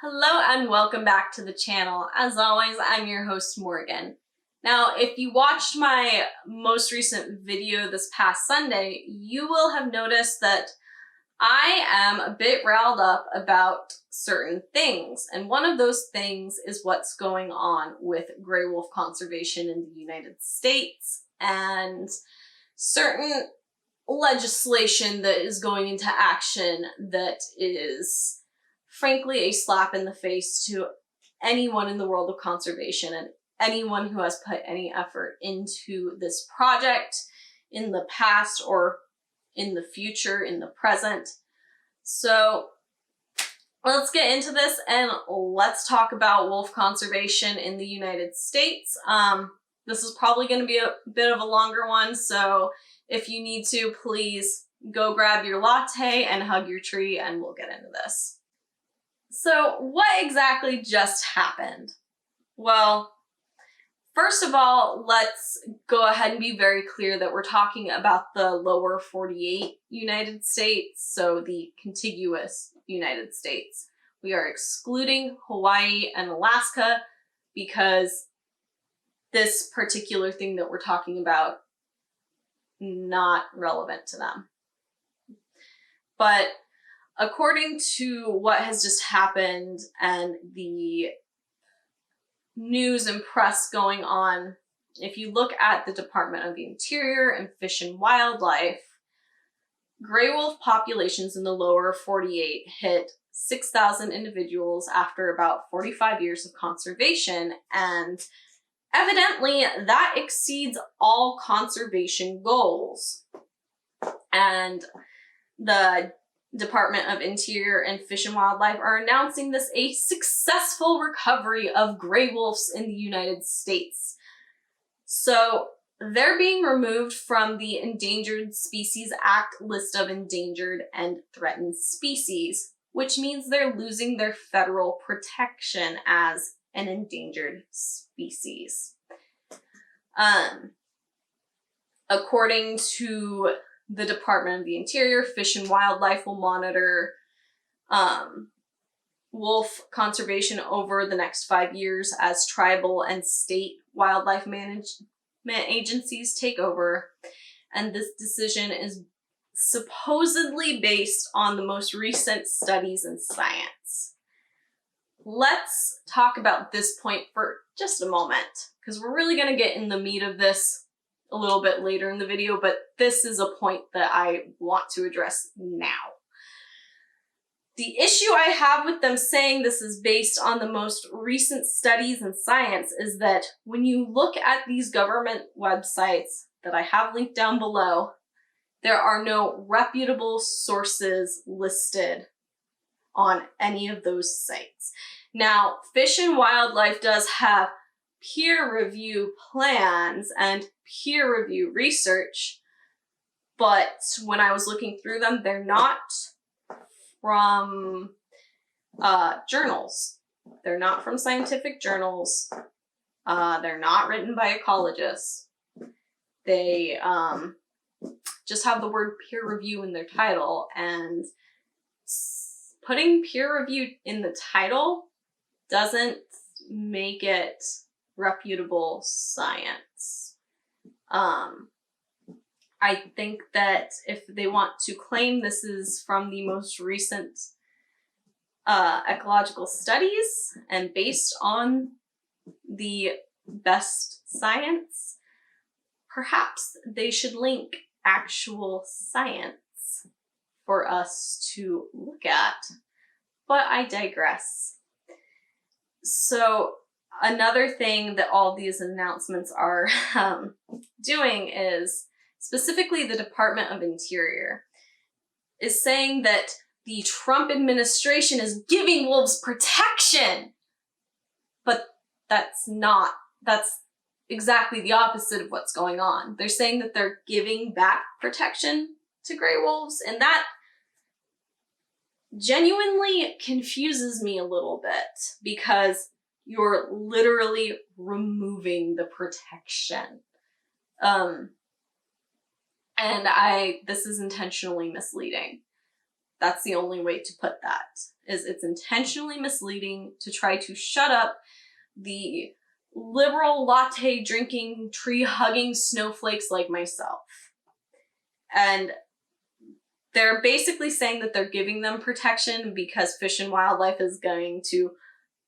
Hello and welcome back to the channel. As always, I'm your host Morgan. Now, if you watched my most recent video this past Sunday, you will have noticed that I am a bit riled up about certain things. And one of those things is what's going on with gray wolf conservation in the United States and certain legislation that is going into action that is frankly a slap in the face to anyone in the world of conservation and anyone who has put any effort into this project in the past or in the future, in the present. So let's get into this and let's talk about wolf conservation in the United States. This is probably going to be a bit of a longer one, so if you need to, please go grab your latte and hug your tree and we'll get into this. So what exactly just happened? Well, first of all, let's go ahead and be very clear that we're talking about the lower 48 United States, so the contiguous United States. We are excluding Hawaii and Alaska because this particular thing that we're talking about, not relevant to them. But according to what has just happened and the news and press going on, if you look at the Department of the Interior and Fish and Wildlife, gray wolf populations in the lower 48 hit 6,000 individuals after about 45 years of conservation, and evidently that exceeds all conservation goals. And the Department of Interior and Fish and Wildlife are announcing this a successful recovery of gray wolves in the United States. So they're being removed from the Endangered Species Act list of endangered and threatened species, which means they're losing their federal protection as an endangered species. According to the Department of the Interior, Fish and Wildlife will monitor wolf conservation over the next 5 years as tribal and state wildlife management agencies take over. And this decision is supposedly based on the most recent studies in science. Let's talk about this point for just a moment, because we're really going to get in the meat of this a little bit later in the video, but this is a point that I want to address now. The issue I have with them saying this is based on the most recent studies in science is that when you look at these government websites that I have linked down below, there are no reputable sources listed on any of those sites. Now, Fish and Wildlife does have peer review plans and peer review research, but when I was looking through them, they're not from journals. They're not from scientific journals. They're not written by ecologists. They just have the word peer review in their title, and putting peer review in the title doesn't make it reputable science. I think that if they want to claim this is from the most recent ecological studies and based on the best science, perhaps they should link actual science for us to look at. But I digress. So another thing that all these announcements are doing is, specifically the Department of Interior is saying that the Trump administration is giving wolves protection. But that's exactly the opposite of what's going on. They're saying that they're giving back protection to gray wolves, and that genuinely confuses me a little bit because you're literally removing the protection. And this is intentionally misleading. That's the only way to put that, is it's intentionally misleading to try to shut up the liberal latte drinking, tree hugging snowflakes like myself. And they're basically saying that they're giving them protection because Fish and Wildlife is going to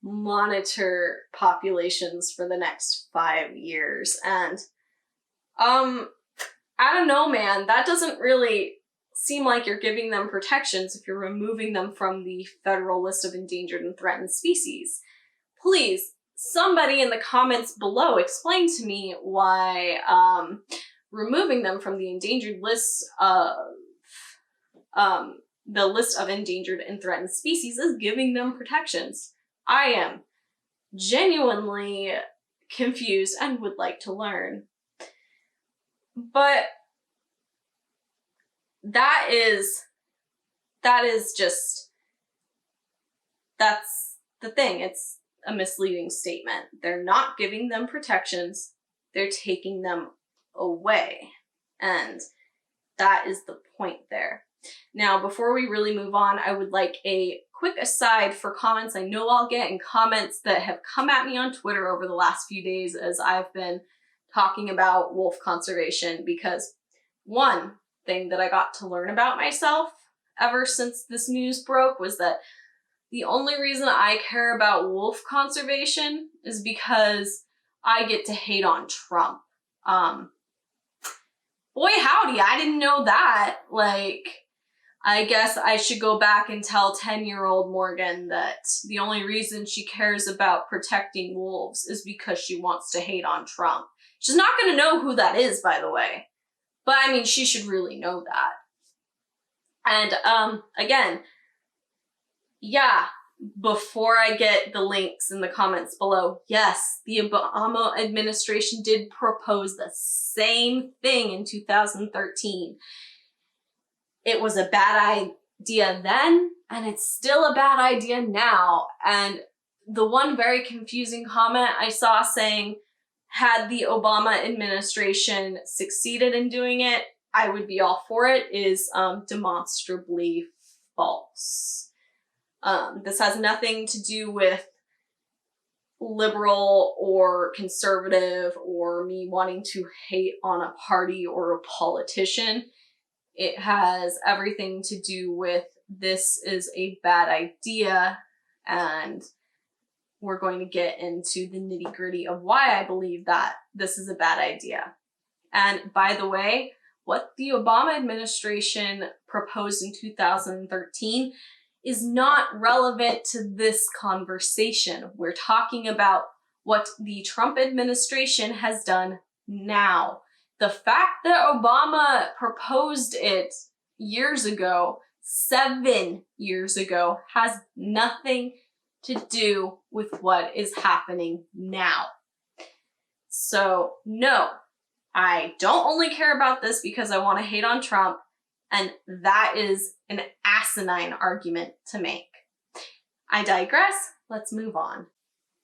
monitor populations for the next 5 years. And I don't know, man, that doesn't really seem like you're giving them protections if you're removing them from the federal list of endangered and threatened species. Please, somebody in the comments below explain to me why removing them from the endangered list of the list of endangered and threatened species is giving them protections. I am genuinely confused and would like to learn. But that's the thing. It's a misleading statement. They're not giving them protections, they're taking them away. And that is the point there. Now, before we really move on, I would like a quick aside for comments I know I'll get, and comments that have come at me on Twitter over the last few days as I've been talking about wolf conservation, because one thing that I got to learn about myself ever since this news broke was that the only reason I care about wolf conservation is because I get to hate on Trump. Boy howdy, I didn't know that. Like, I guess I should go back and tell 10-year-old Morgan that the only reason she cares about protecting wolves is because she wants to hate on Trump. She's not going to know who that is, by the way. But I mean, she should really know that. And again, yeah, before I get the links in the comments below, yes, the Obama administration did propose the same thing in 2013. It was a bad idea then, and it's still a bad idea now. And the one very confusing comment I saw saying, had the Obama administration succeeded in doing it, I would be all for it, is demonstrably false. This has nothing to do with liberal or conservative or me wanting to hate on a party or a politician. It has everything to do with this is a bad idea, and we're going to get into the nitty-gritty of why I believe that this is a bad idea. And by the way, what the Obama administration proposed in 2013 is not relevant to this conversation. We're talking about what the Trump administration has done now. The fact that Obama proposed it years ago, 7 years ago, has nothing to do with what is happening now. So no, I don't only care about this because I want to hate on Trump, and that is an asinine argument to make. I digress. Let's move on.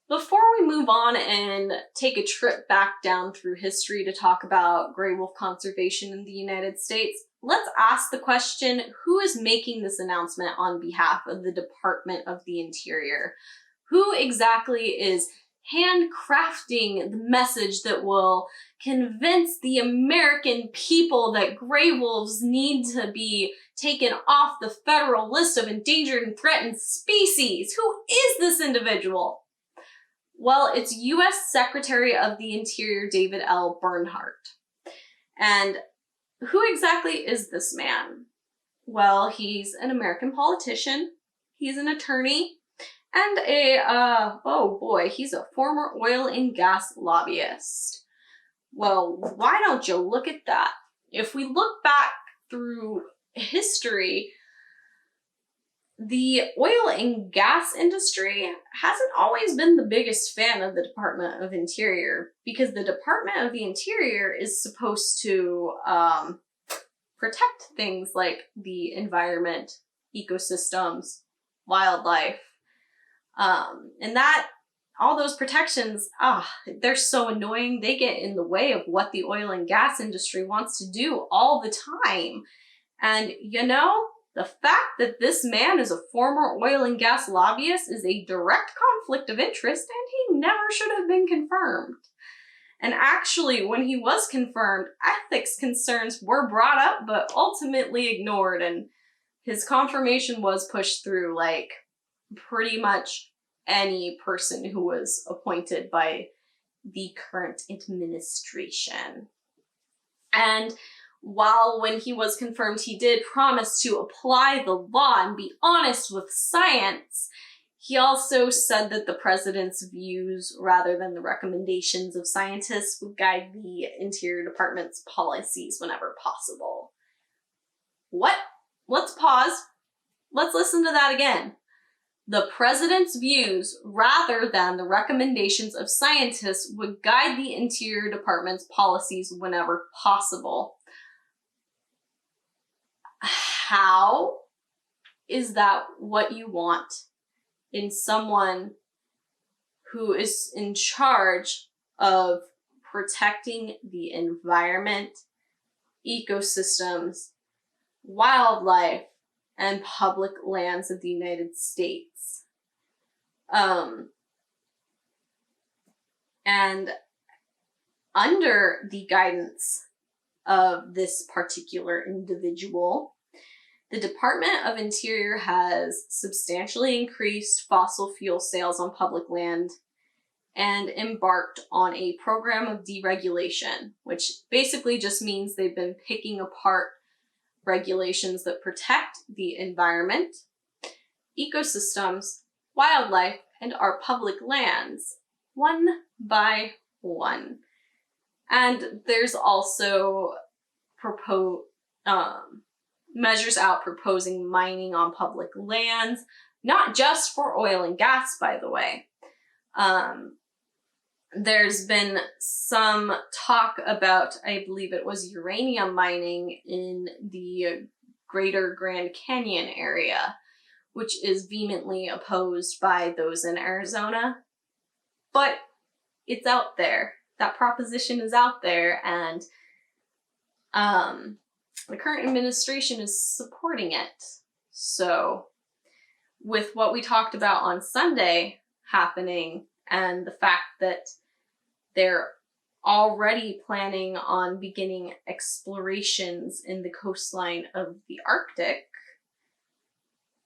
Before we move on and take a trip back down through history to talk about gray wolf conservation in the United States, let's ask the question, who is making this announcement on behalf of the Department of the Interior? Who exactly is handcrafting the message that will convince the American people that gray wolves need to be taken off the federal list of endangered and threatened species? Who is this individual? Well, it's U.S. Secretary of the Interior David L. Bernhardt. And who exactly is this man? Well, he's an American politician, he's an attorney, and he's a former oil and gas lobbyist. Well, why don't you look at that? If we look back through history, the oil and gas industry hasn't always been the biggest fan of the Department of Interior, because the Department of the Interior is supposed to protect things like the environment, ecosystems, wildlife, and that all those protections, they're so annoying. They get in the way of what the oil and gas industry wants to do all the time. And you know, The fact that this man is a former oil and gas lobbyist is a direct conflict of interest, and he never should have been confirmed. And actually, when he was confirmed, ethics concerns were brought up, but ultimately ignored, and his confirmation was pushed through like pretty much any person who was appointed by the current administration. And while when he was confirmed, he did promise to apply the law and be honest with science, he also said that the president's views, rather than the recommendations of scientists, would guide the Interior Department's policies whenever possible. What? Let's pause. Let's listen to that again. The president's views, rather than the recommendations of scientists, would guide the Interior Department's policies whenever possible. How is that what you want in someone who is in charge of protecting the environment, ecosystems, wildlife, and public lands of the United States? And under the guidance of this particular individual, the Department of Interior has substantially increased fossil fuel sales on public land and embarked on a program of deregulation, which basically just means they've been picking apart regulations that protect the environment, ecosystems, wildlife, and our public lands, one by one. And there's also measures out proposing mining on public lands, not just for oil and gas, by the way. There's been some talk about, I believe it was uranium mining in the greater Grand Canyon area, which is vehemently opposed by those in Arizona. But it's out there. That proposition is out there, and the current administration is supporting it. So with what we talked about on Sunday happening, and the fact that they're already planning on beginning explorations in the coastline of the Arctic,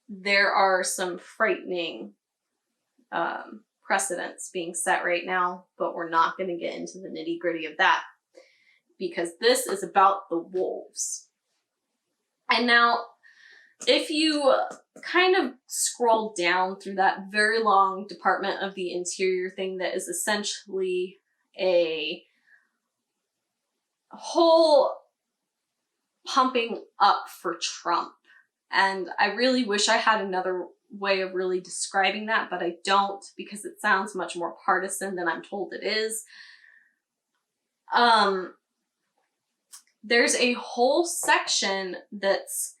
there are some frightening precedents being set right now, but we're not going to get into the nitty-gritty of that, because this is about the wolves. And now, if you kind of scroll down through that very long Department of the Interior thing that is essentially a whole pumping up for Trump. And I really wish I had another way of really describing that, but I don't, because it sounds much more partisan than I'm told it is. There's a whole section that's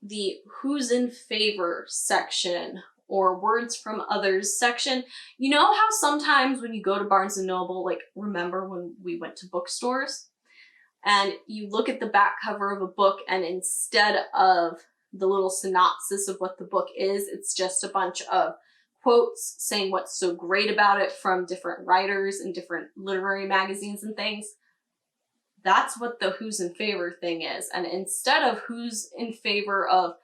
the who's in favor section, or words from others section. You know how sometimes when you go to Barnes & Noble, like, remember when we went to bookstores and you look at the back cover of a book, and instead of the little synopsis of what the book is, it's just a bunch of quotes saying what's so great about it from different writers and different literary magazines and things? That's what the who's in favor thing is. And instead of who's in favor of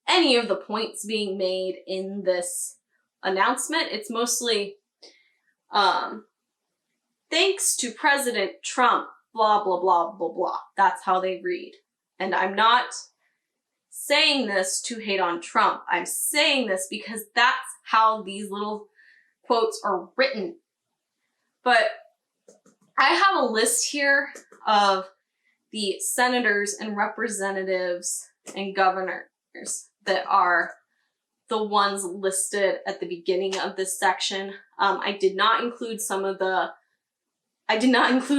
any of the points being made in this announcement, it's mostly thanks to President Trump, blah, blah, blah, blah, blah. That's how they read. And I'm not saying this to hate on Trump. I'm saying this because that's how these little quotes are written. But I have a list here of the senators and representatives and governors that are the ones listed at the beginning of this section. I did not include a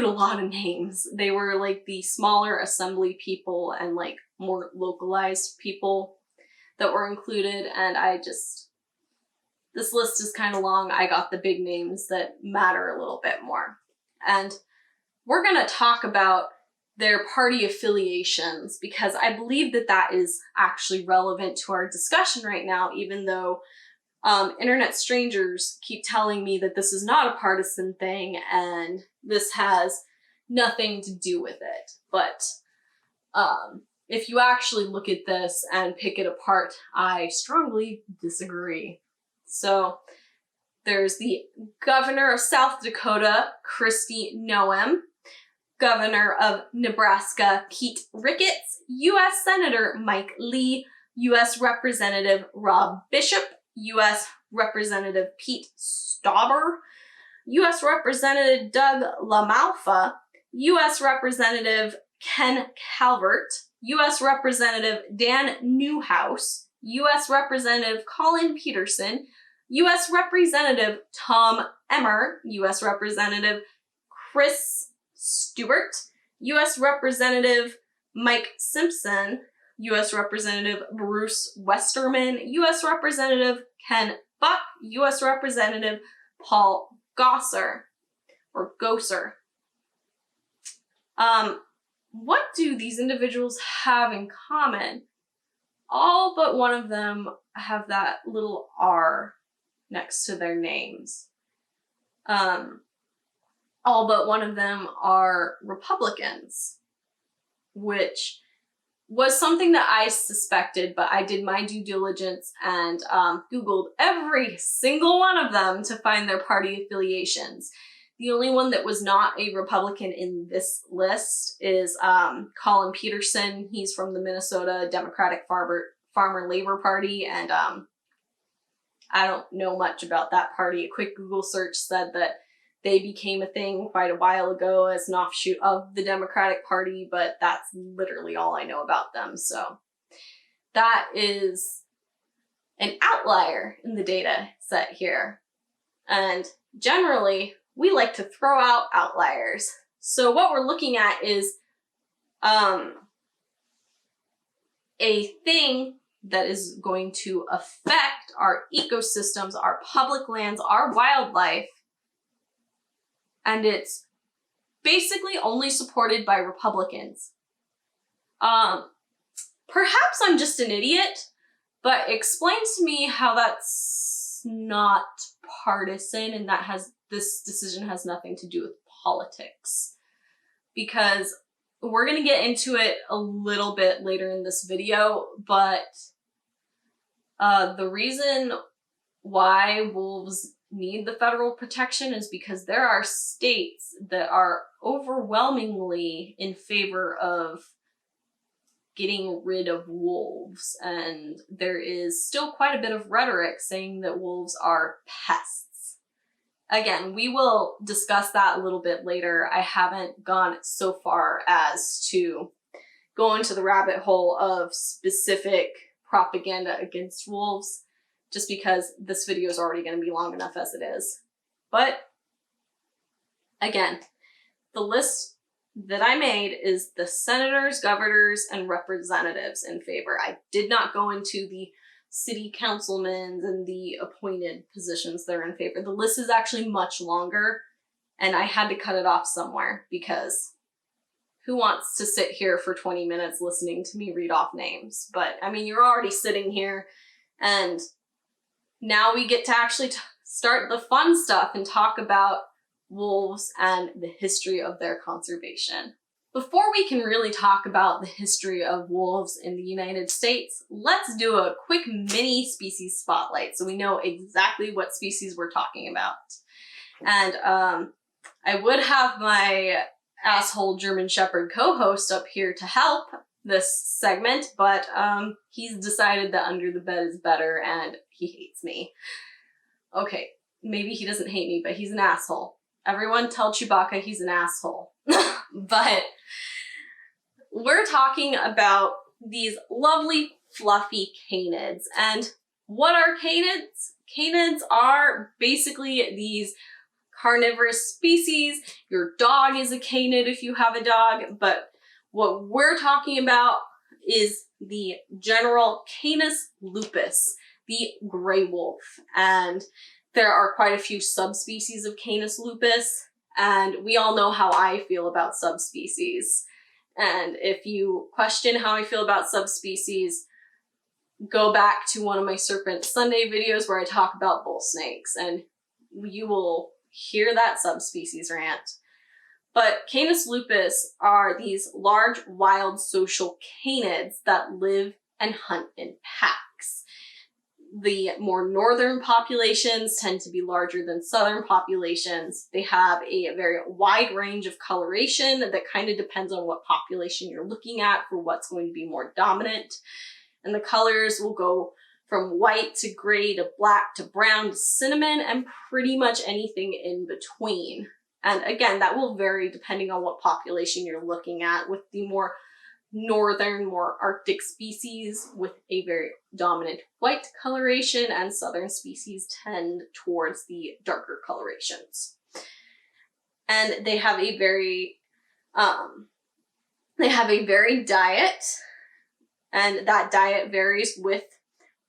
lot of names. They were like the smaller assembly people and like more localized people that were included, and this list is kind of long. I got the big names that matter a little bit more. And we're going to talk about their party affiliations, because I believe that that is actually relevant to our discussion right now, even though internet strangers keep telling me that this is not a partisan thing and this has nothing to do with it. But if you actually look at this and pick it apart, I strongly disagree. So there's the governor of South Dakota, Kristi Noem, governor of Nebraska, Pete Ricketts, U.S. Senator Mike Lee, U.S. Representative Rob Bishop, U.S. Representative Pete Stauber, U.S. Representative Doug LaMalfa, U.S. Representative Ken Calvert, U.S. Representative Dan Newhouse, U.S. Representative Colin Peterson, U.S. Representative Tom Emmer, U.S. Representative Chris Stewart, U.S. Representative Mike Simpson, U.S. Representative Bruce Westerman, U.S. Representative Ken Buck, U.S. Representative Paul Gosar, or Gosar. What do these individuals have in common? All but one of them have that little R next to their names. All but one of them are Republicans, which was something that I suspected, but I did my due diligence and Googled every single one of them to find their party affiliations. The only one that was not a Republican in this list is Colin Peterson. He's from the Minnesota Democratic Farmer Labor Party, and I don't know much about that party. A quick Google search said that they became a thing quite a while ago as an offshoot of the Democratic Party, but that's literally all I know about them. So that is an outlier in the data set here. And generally, we like to throw out outliers. So what we're looking at is a thing that is going to affect our ecosystems, our public lands, our wildlife, and it's basically only supported by Republicans. Perhaps I'm just an idiot, but explain to me how that's not partisan and that this decision has nothing to do with politics. Because we're going to get into it a little bit later in this video, but the reason why wolves need the federal protection is because there are states that are overwhelmingly in favor of getting rid of wolves, and there is still quite a bit of rhetoric saying that wolves are pests. Again, we will discuss that a little bit later. I haven't gone so far as to go into the rabbit hole of specific propaganda against wolves, just because this video is already going to be long enough as it is. But again, the list that I made is the senators, governors, and representatives in favor. I did not go into the city councilmen and the appointed positions that are in favor. The list is actually much longer, and I had to cut it off somewhere because who wants to sit here for 20 minutes listening to me read off names? But I mean, you're already sitting here, and now we get to actually start the fun stuff and talk about wolves and the history of their conservation. Before we can really talk about the history of wolves in the United States, let's do a quick mini species spotlight so we know exactly what species we're talking about. And I would have my asshole German Shepherd co-host up here to help this segment, but he's decided that under the bed is better and he hates me. Okay, maybe he doesn't hate me, but he's an asshole. Everyone tell Chewbacca he's an asshole. But we're talking about these lovely fluffy canids. And what are canids? Canids are basically these carnivorous species. Your dog is a canid if you have a dog, but what we're talking about is the general Canis lupus, the gray wolf. And there are quite a few subspecies of Canis lupus, and we all know how I feel about subspecies. And if you question how I feel about subspecies, go back to one of my Serpent Sunday videos where I talk about bull snakes, and you will hear that subspecies rant. But Canis lupus are these large, wild, social canids that live and hunt in packs. The more northern populations tend to be larger than southern populations. They have a very wide range of coloration that kind of depends on what population you're looking at for what's going to be more dominant. And the colors will go from white to gray to black to brown to cinnamon and pretty much anything in between. And again, that will vary depending on what population you're looking at, with the more northern, more Arctic species with a very dominant white coloration, and southern species tend towards the darker colorations. And they have a very varied diet, and that diet varies with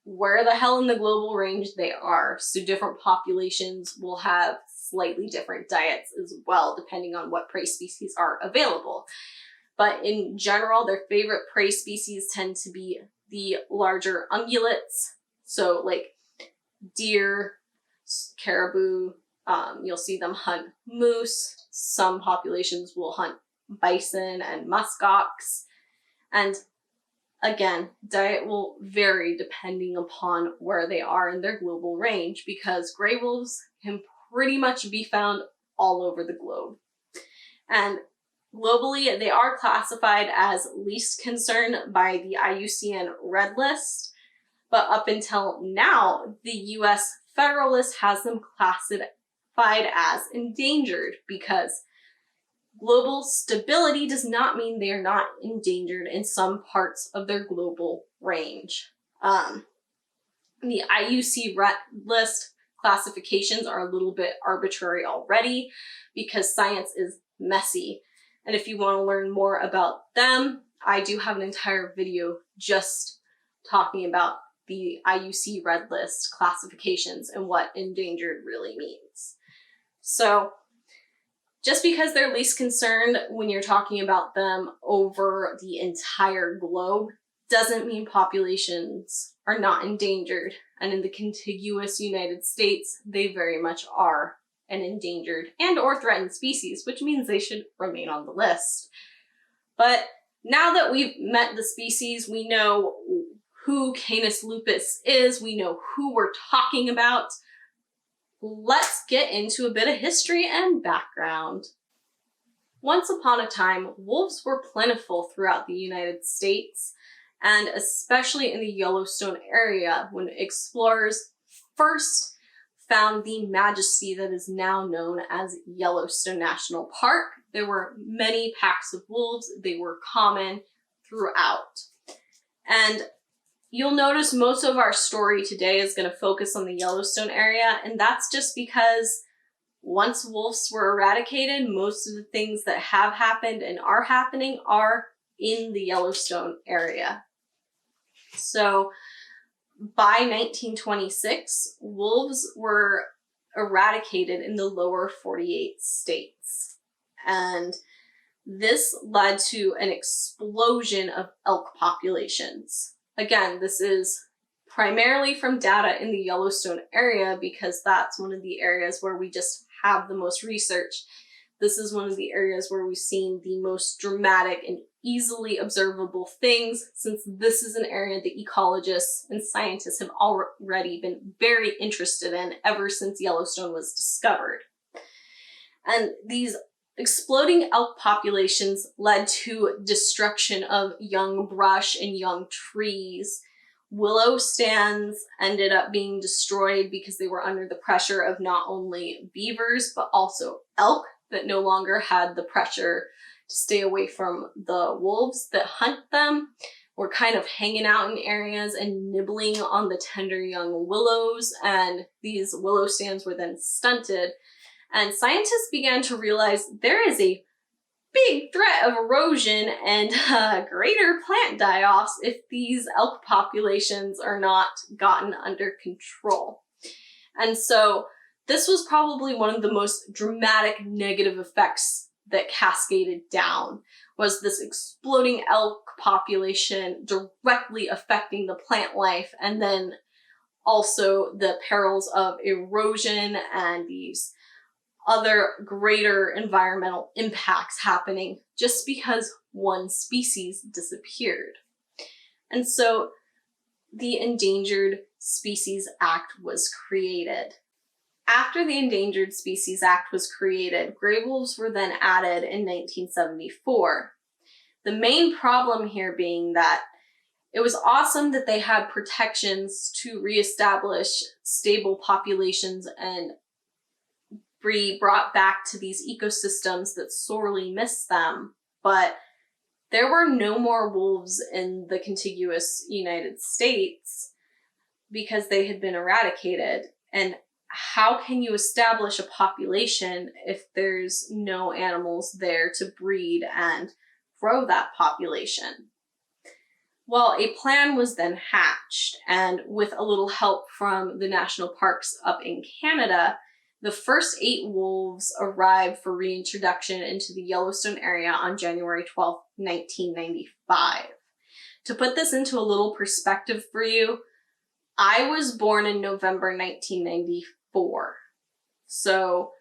where the hell in the global range they are. So different populations will have slightly different diets as well, depending on what prey species are available. But in general, their favorite prey species tend to be the larger ungulates. So like deer, caribou, you'll see them hunt moose. Some populations will hunt bison and muskox. And again, diet will vary depending upon where they are in their global range, because gray wolves can pretty much be found all over the globe. And globally, they are classified as least concern by the IUCN Red List, but up until now, the US Federal List has them classified as endangered, because global stability does not mean they are not endangered in some parts of their global range. The IUC Red List classifications are a little bit arbitrary already because science is messy. And if you want to learn more about them, I do have an entire video just talking about the IUC Red List classifications and what endangered really means. So just because they're least concerned when you're talking about them over the entire globe doesn't mean populations are not endangered. And in the contiguous United States, they very much are an endangered and or threatened species, which means they should remain on the list. But now that we've met the species, we know who Canis lupus is, we know who we're talking about. Let's get into a bit of history and background. Once upon a time, wolves were plentiful throughout the United States, and especially in the Yellowstone area, when explorers first found the majesty that is now known as Yellowstone National Park. There were many packs of wolves. They were common throughout. And you'll notice most of our story today is going to focus on the Yellowstone area, and that's just because once wolves were eradicated, most of the things that have happened and are happening are in the Yellowstone area. So by 1926, wolves were eradicated in the lower 48 states. And this led to an explosion of elk populations. Again, this is primarily from data in the Yellowstone area because that's one of the areas where we just have the most research. This is one of the areas where we've seen the most dramatic and easily observable things, since this is an area that ecologists and scientists have already been very interested in ever since Yellowstone was discovered. And these exploding elk populations led to destruction of young brush and young trees. Willow stands ended up being destroyed because they were under the pressure of not only beavers, but also elk that no longer had the pressure to stay away from the wolves that hunt them, were kind of hanging out in areas and nibbling on the tender young willows, and these willow stands were then stunted. And scientists began to realize there is a big threat of erosion and greater plant die-offs if these elk populations are not gotten under control. And so this was probably one of the most dramatic negative effects that cascaded down was this exploding elk population directly affecting the plant life, and then also the perils of erosion and these other greater environmental impacts happening just because one species disappeared. And so the Endangered Species Act was created. After the Endangered Species Act was created, gray wolves were then added in 1974. The main problem here being that it was awesome that they had protections to reestablish stable populations and be brought back to these ecosystems that sorely miss them, but there were no more wolves in the contiguous United States because they had been eradicated. And how can you establish a population if there's no animals there to breed and grow that population? Well, a plan was then hatched, and with a little help from the national parks up in Canada, the first 8 wolves arrived for reintroduction into the Yellowstone area on January 12, 1995. To put this into a little perspective for you, I was born in November 1994. So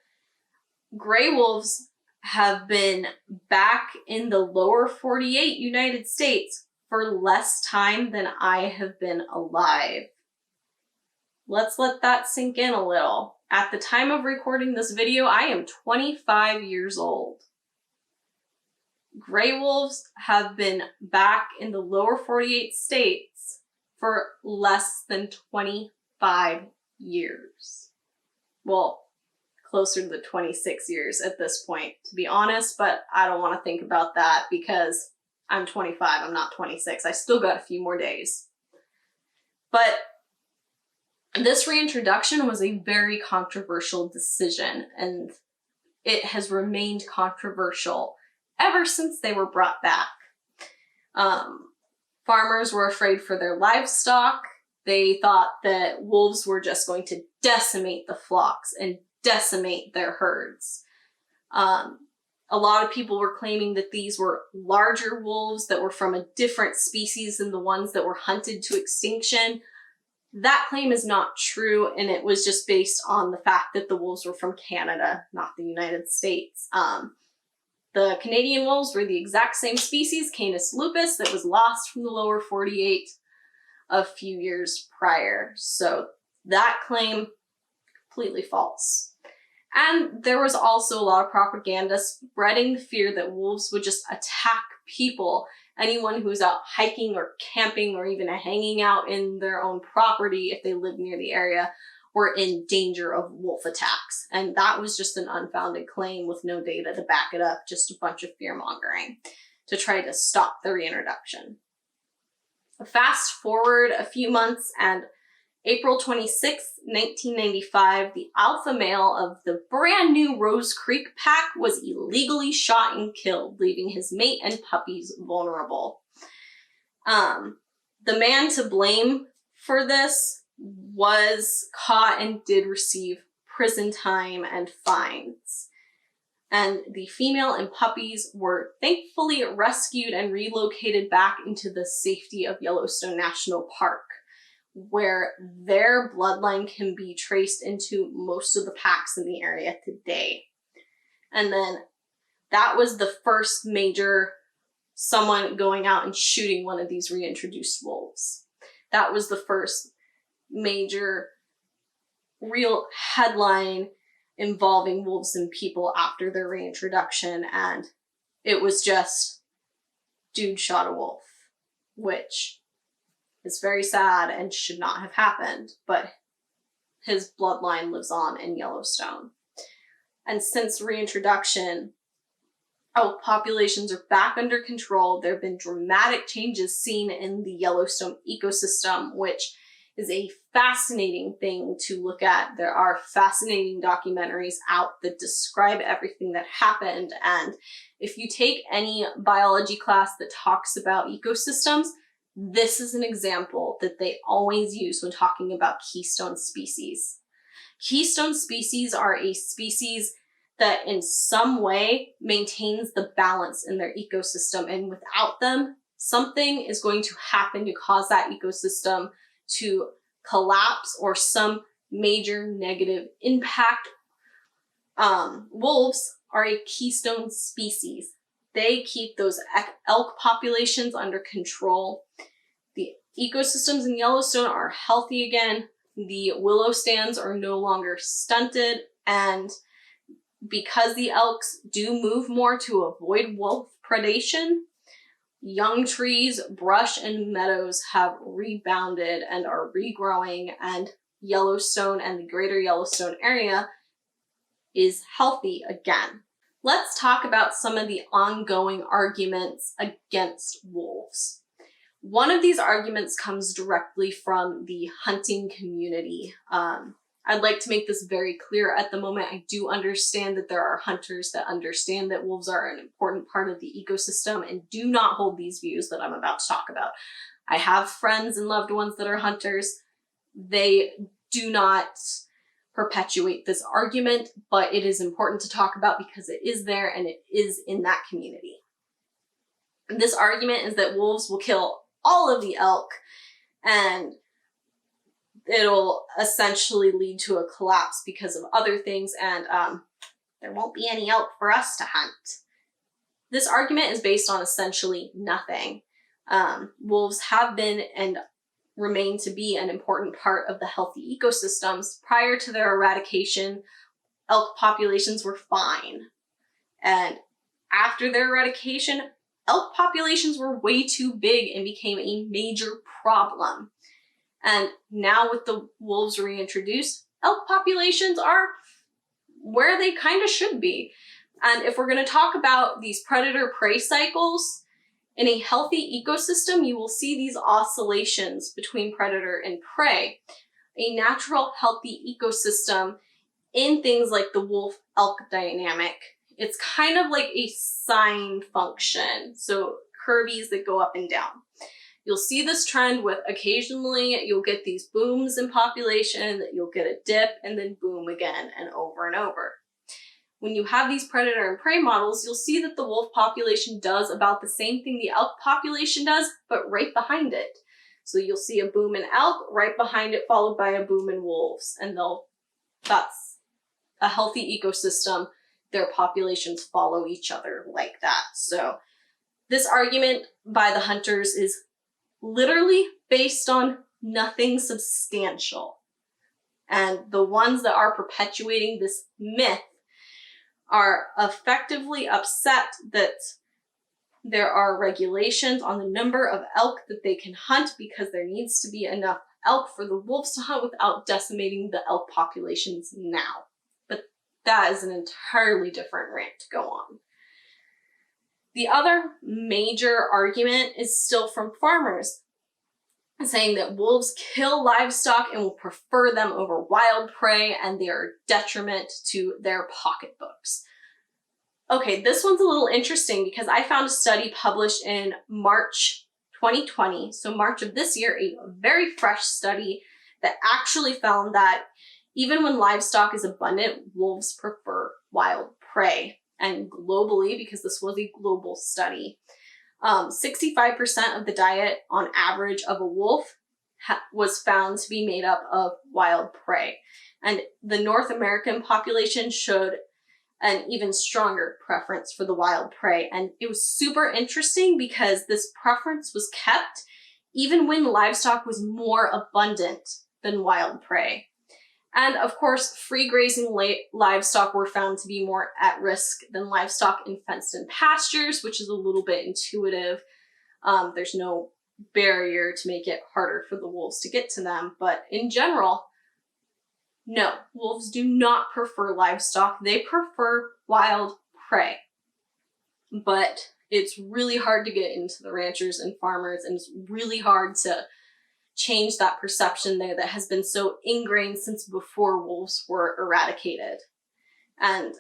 gray wolves have been back in the lower 48 United States for less time than I have been alive. Let's let that sink in a little. At the time of recording this video, I am 25 years old. Gray wolves have been back in the lower 48 states for less than 25 years. Well, closer to the 26 years at this point, to be honest, but I don't want to think about that because I'm 25, I'm not 26. I still got a few more days. But this reintroduction was a very controversial decision, and it has remained controversial ever since they were brought back. Farmers were afraid for their livestock. They thought that wolves were just going to decimate the flocks and decimate their herds. A lot of people were claiming that these were larger wolves that were from a different species than the ones that were hunted to extinction. That claim is not true, and it was just based on the fact that the wolves were from Canada, not the United States. The Canadian wolves were the exact same species, Canis lupus, that was lost from the lower 48 a few years prior. So that claim, completely false. And there was also a lot of propaganda spreading the fear that wolves would just attack people. Anyone who's out hiking or camping or even hanging out in their own property, if they lived near the area, were in danger of wolf attacks. And that was just an unfounded claim with no data to back it up, just a bunch of fear-mongering to try to stop the reintroduction. Fast forward a few months, and April 26, 1995, the alpha male of the brand new Rose Creek pack was illegally shot and killed, leaving his mate and puppies vulnerable. The man to blame for this was caught and did receive prison time and fines. And the female and puppies were thankfully rescued and relocated back into the safety of Yellowstone National Park, where their bloodline can be traced into most of the packs in the area today. And then that was the first major someone going out and shooting one of these reintroduced wolves. That was the first major real headline involving wolves and people after their reintroduction, and it was just dude shot a wolf, which is very sad and should not have happened, but his bloodline lives on in Yellowstone. And since reintroduction, elk populations are back under control. There have been dramatic changes seen in the Yellowstone ecosystem, which is a fascinating thing to look at. There are fascinating documentaries out that describe everything that happened. And if you take any biology class that talks about ecosystems, this is an example that they always use when talking about keystone species. Keystone species are a species that in some way maintains the balance in their ecosystem, and without them, something is going to happen to cause that ecosystem to collapse or some major negative impact. Wolves are a keystone species. They keep those elk populations under control. The ecosystems in Yellowstone are healthy again. The willow stands are no longer stunted, and because the elks do move more to avoid wolf predation, young trees, brush, and meadows have rebounded and are regrowing, and Yellowstone and the greater Yellowstone area is healthy again. Let's talk about some of the ongoing arguments against wolves. One of these arguments comes directly from the hunting community. I'd like to make this very clear at the moment. I do understand that there are hunters that understand that wolves are an important part of the ecosystem and do not hold these views that I'm about to talk about. I have friends and loved ones that are hunters. They do not perpetuate this argument, but it is important to talk about because it is there and it is in that community. This argument is that wolves will kill all of the elk and it'll essentially lead to a collapse because of other things, and there won't be any elk for us to hunt. This argument is based on essentially nothing. Wolves have been and remain to be an important part of the healthy ecosystems. Prior to their eradication, elk populations were fine. And after their eradication, elk populations were way too big and became a major problem. And now with the wolves reintroduced, elk populations are where they kind of should be. And if we're going to talk about these predator-prey cycles, in a healthy ecosystem, you will see these oscillations between predator and prey. A natural, healthy ecosystem in things like the wolf-elk dynamic, it's kind of like a sine function, so curves that go up and down. You'll see this trend with occasionally you'll get these booms in population, you'll get a dip, and then boom again, and over and over. When you have these predator and prey models, you'll see that the wolf population does about the same thing the elk population does, but right behind it. So you'll see a boom in elk, right behind it followed by a boom in wolves, and that's a healthy ecosystem. Their populations follow each other like that. So this argument by the hunters is literally based on nothing substantial. And the ones that are perpetuating this myth are effectively upset that there are regulations on the number of elk that they can hunt because there needs to be enough elk for the wolves to hunt without decimating the elk populations now. But that is an entirely different rant to go on. The other major argument is still from farmers, saying that wolves kill livestock and will prefer them over wild prey and they are a detriment to their pocketbooks. Okay, this one's a little interesting because I found a study published in March 2020, so March of this year, a very fresh study that actually found that even when livestock is abundant, wolves prefer wild prey. And globally, because this was a global study, 65% of the diet on average of a wolf was found to be made up of wild prey. And the North American population showed an even stronger preference for the wild prey. And it was super interesting because this preference was kept even when livestock was more abundant than wild prey. And of course, free grazing livestock were found to be more at risk than livestock in fenced-in pastures, which is a little bit intuitive. There's no barrier to make it harder for the wolves to get to them. But in general, no, wolves do not prefer livestock. They prefer wild prey. But it's really hard to get into the ranchers and farmers, and it's really hard to change that perception there that has been so ingrained since before wolves were eradicated. And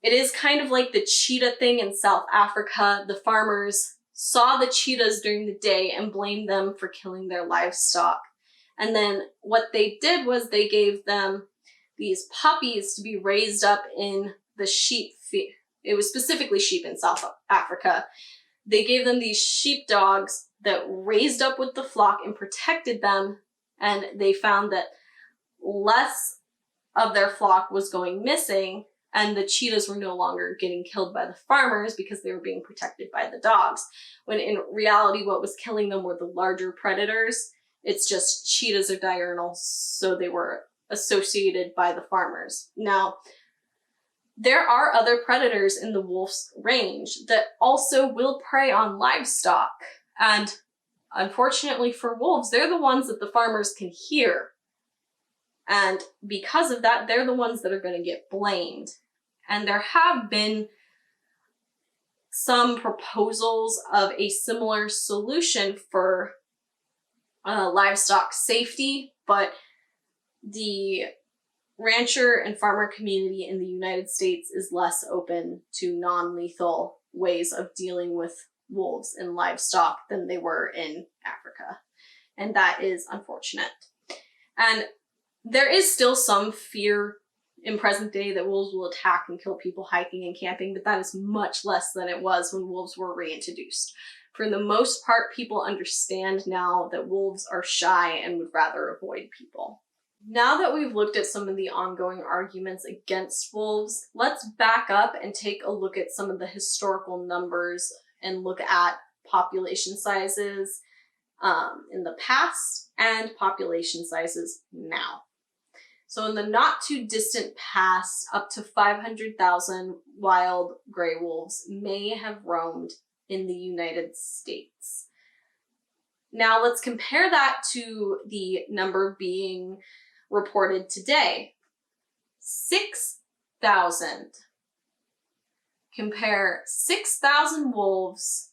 it is kind of like the cheetah thing in South Africa. The farmers saw the cheetahs during the day and blamed them for killing their livestock. And then what they did was they gave them these puppies to be raised up in the sheep, it was specifically sheep in South Africa. They gave them these sheep dogs that raised up with the flock and protected them, and they found that less of their flock was going missing, and the cheetahs were no longer getting killed by the farmers because they were being protected by the dogs. When in reality, what was killing them were the larger predators. It's just cheetahs are diurnal, so they were associated by the farmers. Now, there are other predators in the wolf's range that also will prey on livestock. And unfortunately for wolves, they're the ones that the farmers can hear. And because of that, they're the ones that are going to get blamed. And there have been some proposals of a similar solution for livestock safety, but the rancher and farmer community in the United States is less open to non-lethal ways of dealing with wolves and livestock than they were in Africa. And that is unfortunate. And there is still some fear in present day that wolves will attack and kill people hiking and camping, but that is much less than it was when wolves were reintroduced. For the most part, people understand now that wolves are shy and would rather avoid people. Now that we've looked at some of the ongoing arguments against wolves, let's back up and take a look at some of the historical numbers and look at population sizes in the past and population sizes now. So in the not too distant past, up to 500,000 wild gray wolves may have roamed in the United States. Now let's compare that to the number being reported today. 6,000. Compare 6,000 wolves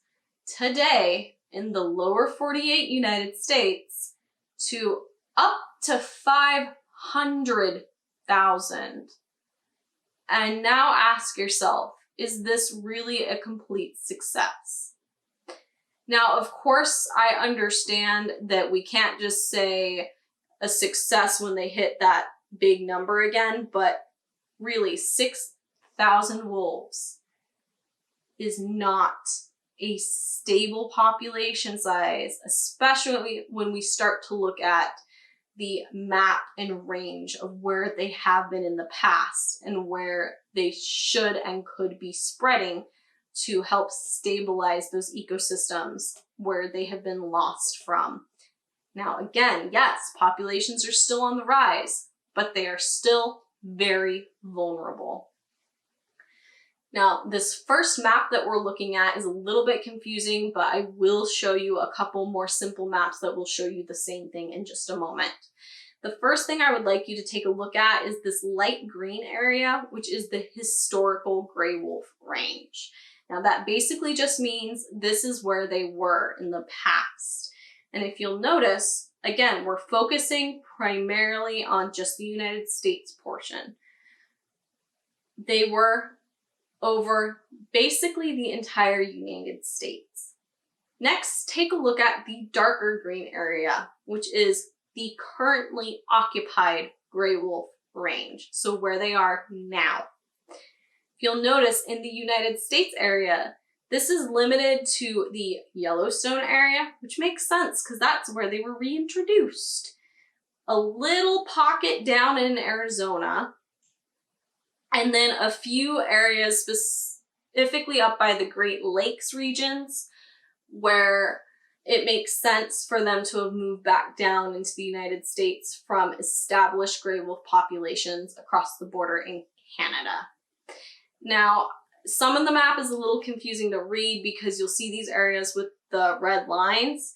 today in the lower 48 United States to up to 500,000. And now ask yourself, is this really a complete success? Now, of course, I understand that we can't just say a success when they hit that big number again, but really 6,000 wolves is not a stable population size, especially when we start to look at the map and range of where they have been in the past and where they should and could be spreading to help stabilize those ecosystems where they have been lost from. Now, again, yes, populations are still on the rise, but they are still very vulnerable. Now, this first map that we're looking at is a little bit confusing, but I will show you a couple more simple maps that will show you the same thing in just a moment. The first thing I would like you to take a look at is this light green area, which is the historical gray wolf range. Now, that basically just means this is where they were in the past. And if you'll notice, again, we're focusing primarily on just the United States portion. They were over basically the entire United States. Next, take a look at the darker green area, which is the currently occupied gray wolf range, so where they are now. If you'll notice in the United States area, this is limited to the Yellowstone area, which makes sense because that's where they were reintroduced. A little pocket down in Arizona, and then a few areas specifically up by the Great Lakes regions where it makes sense for them to have moved back down into the United States from established gray wolf populations across the border in Canada. Now, some of the map is a little confusing to read because you'll see these areas with the red lines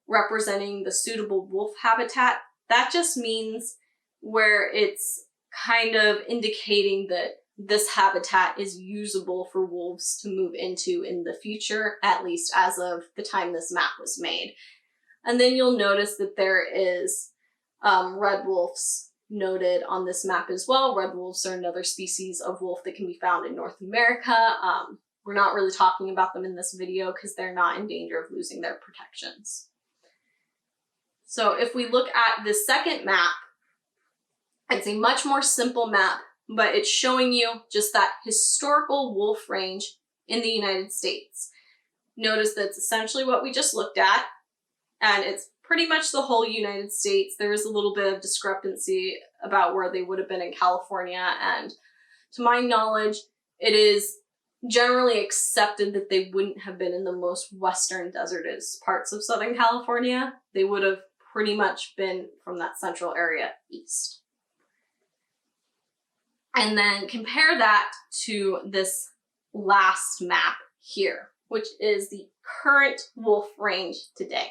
representing the suitable wolf habitat. That just means where it's kind of indicating that this habitat is usable for wolves to move into in the future, at least as of the time this map was made. And then you'll notice that there is red wolves noted on this map as well. Red wolves are another species of wolf that can be found in North America. We're not really talking about them in this video because they're not in danger of losing their protections. So if we look at the second map, it's a much more simple map but it's showing you just that historical wolf range in the United States. Notice that's essentially what we just looked at, and it's pretty much the whole United States. There is a little bit of discrepancy about where they would have been in California, and to my knowledge, it is generally accepted that they wouldn't have been in the most western desertous parts of Southern California. They would have pretty much been from that central area east. And then compare that to this last map here, which is the current wolf range today.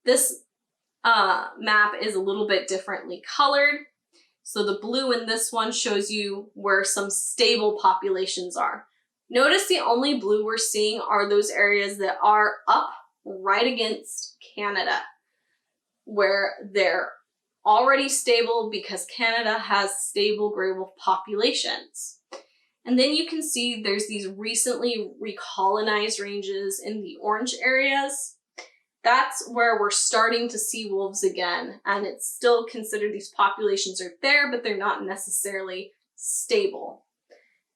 This map is a little bit differently colored. So the blue in this one shows you where some stable populations are. Notice the only blue we're seeing are those areas that are up right against Canada, where they're already stable because Canada has stable gray wolf populations. And then you can see there's these recently recolonized ranges in the orange areas. That's where we're starting to see wolves again, and it's still considered these populations are there, but they're not necessarily stable.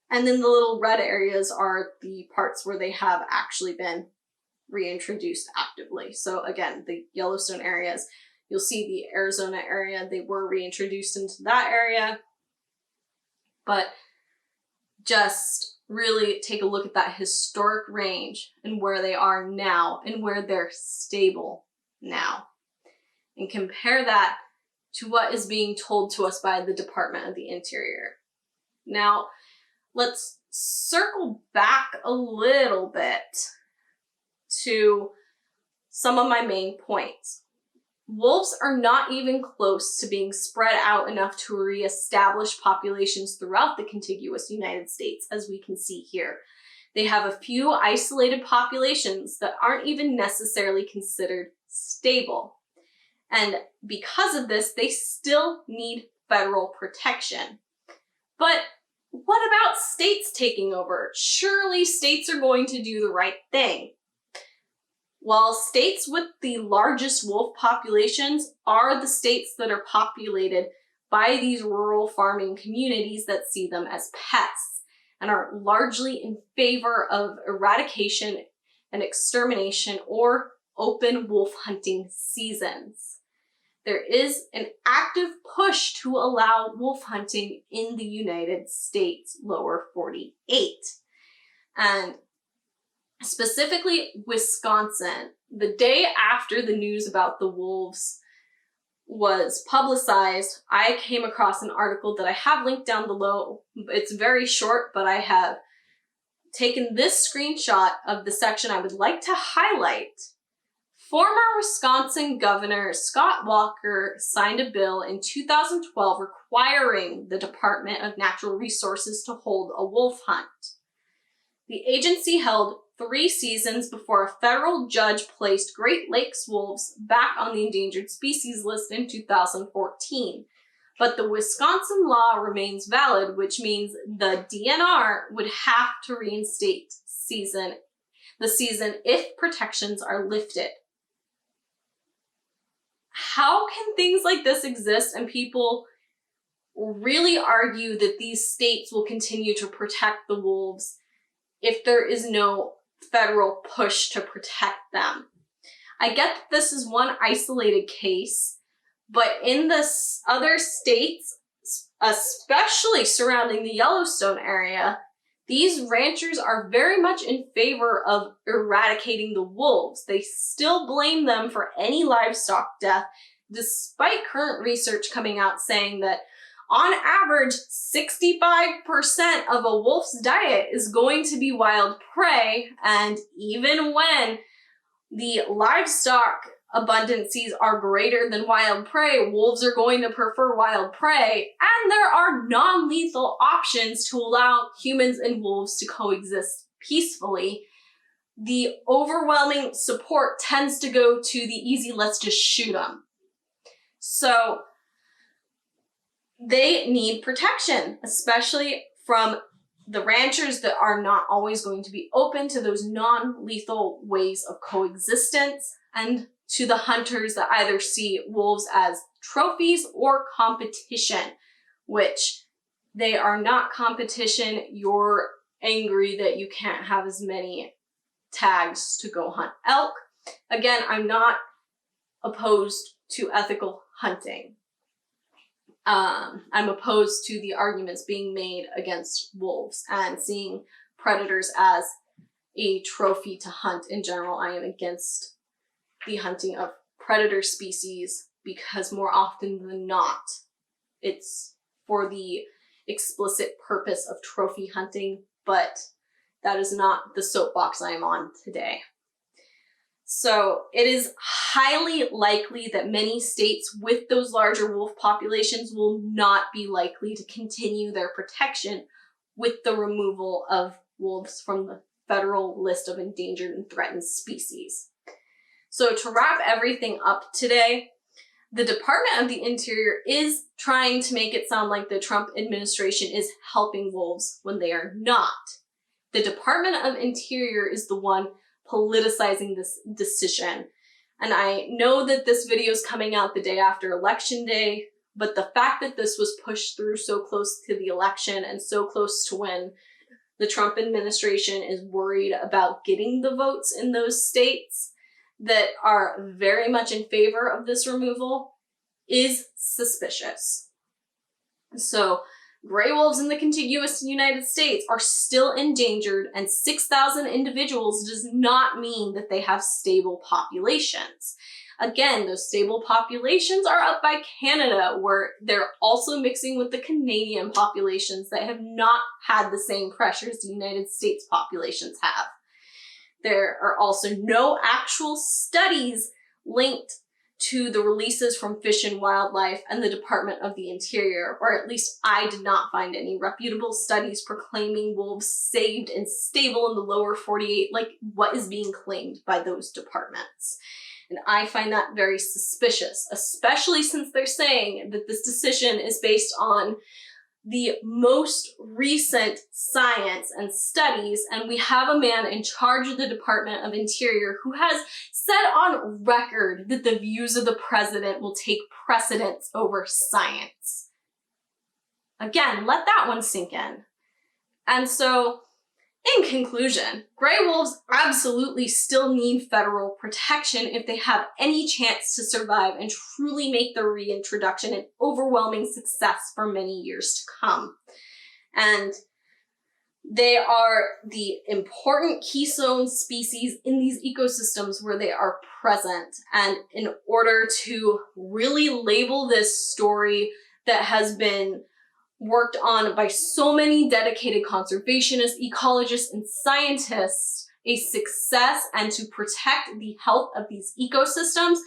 And then the little red areas are the parts where they have actually been reintroduced actively. So again, the Yellowstone areas, you'll see the Arizona area, they were reintroduced into that area. But just really take a look at that historic range and where they are now and where they're stable now. And compare that to what is being told to us by the Department of the Interior. Now, let's circle back a little bit to some of my main points. Wolves are not even close to being spread out enough to reestablish populations throughout the contiguous United States, as we can see here. They have a few isolated populations that aren't even necessarily considered stable. And because of this, they still need federal protection. But what about states taking over? Surely states are going to do the right thing. While states with the largest wolf populations are the states that are populated by these rural farming communities that see them as pets and are largely in favor of eradication and extermination or open wolf hunting seasons. There is an active push to allow wolf hunting in the United States, lower 48. And specifically Wisconsin, the day after the news about the wolves was publicized, I came across an article that I have linked down below. It's very short, but I have taken this screenshot of the section I would like to highlight. Former Wisconsin Governor Scott Walker signed a bill in 2012 requiring the Department of Natural Resources to hold a wolf hunt. The agency held 3 seasons before a federal judge placed Great Lakes wolves back on the endangered species list in 2014. But the Wisconsin law remains valid, which means the DNR would have to reinstate the season if protections are lifted. How can things like this exist and people really argue that these states will continue to protect the wolves if there is no federal push to protect them? I get that this is one isolated case, but in this other states, especially surrounding the Yellowstone area, these ranchers are very much in favor of eradicating the wolves. They still blame them for any livestock death, despite current research coming out saying that on average, 65% of a wolf's diet is going to be wild prey, and even when the livestock abundances are greater than wild prey, wolves are going to prefer wild prey, and there are non-lethal options to allow humans and wolves to coexist peacefully. The overwhelming support tends to go to the easy, let's just shoot them. So they need protection, especially from the ranchers that are not always going to be open to those non-lethal ways of coexistence, and to the hunters that either see wolves as trophies or competition, which They are not competition. You're angry that you can't have as many tags to go hunt elk. Again, I'm not opposed to ethical hunting. I'm opposed to the arguments being made against wolves and seeing predators as a trophy to hunt in general. I am against the hunting of predator species because more often than not, it's for the explicit purpose of trophy hunting, but that is not the soapbox I am on today. So it is highly likely that many states with those larger wolf populations will not be likely to continue their protection with the removal of wolves from the federal list of endangered and threatened species. So to wrap everything up today, the Department of the Interior is trying to make it sound like the Trump administration is helping wolves when they are not. The Department of Interior is the one politicizing this decision. And I know that this video is coming out the day after Election Day, but the fact that this was pushed through so close to the election and so close to when the Trump administration is worried about getting the votes in those states that are very much in favor of this removal is suspicious. So gray wolves in the contiguous United States are still endangered, and 6,000 individuals does not mean that they have stable populations. Again, those stable populations are up by Canada, where they're also mixing with the Canadian populations that have not had the same pressures the United States populations have. There are also no actual studies linked to the releases from Fish and Wildlife and the Department of the Interior, or at least I did not find any reputable studies proclaiming wolves saved and stable in the lower 48, like what is being claimed by those departments. And I find that very suspicious, especially since they're saying that this decision is based on the most recent science and studies, and we have a man in charge of the Department of Interior who has said on record that the views of the president will take precedence over science. Again, let that one sink in. And so, in conclusion, gray wolves absolutely still need federal protection if they have any chance to survive and truly make their reintroduction an overwhelming success for many years to come. And they are the important keystone species in these ecosystems where they are present. And in order to really label this story that has been worked on by so many dedicated conservationists, ecologists, and scientists a success and to protect the health of these ecosystems,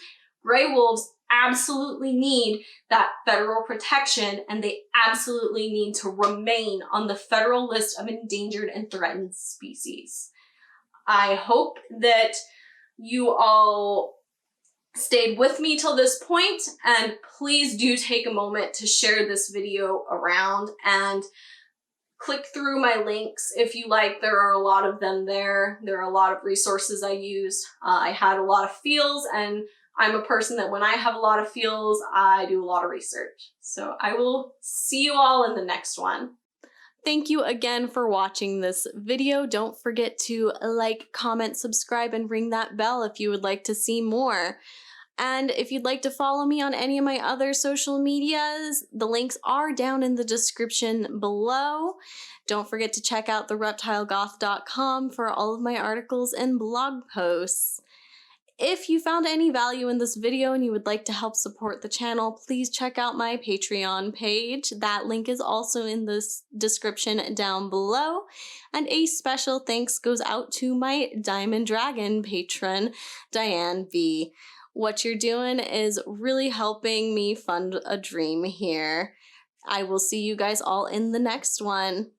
gray wolves absolutely need that federal protection, and they absolutely need to remain on the federal list of endangered and threatened species. I hope that you all stayed with me till this point, and please do take a moment to share this video around and click through my links if you like. There are a lot of them there. There are a lot of resources I used. I had a lot of feels, and I'm a person that when I have a lot of feels, I do a lot of research. So I will see you all in the next one. Thank you again for watching this video. Don't forget to like, comment, subscribe, and ring that bell if you would like to see more. And if you'd like to follow me on any of my other social medias, the links are down in the description below. Don't forget to check out thereptilegoth.com for all of my articles and blog posts. If you found any value in this video and you would like to help support the channel, please check out my Patreon page. That link is also in the description down below. And a special thanks goes out to my Diamond Dragon patron, Diane B. What you're doing is really helping me fund a dream here. I will see you guys all in the next one.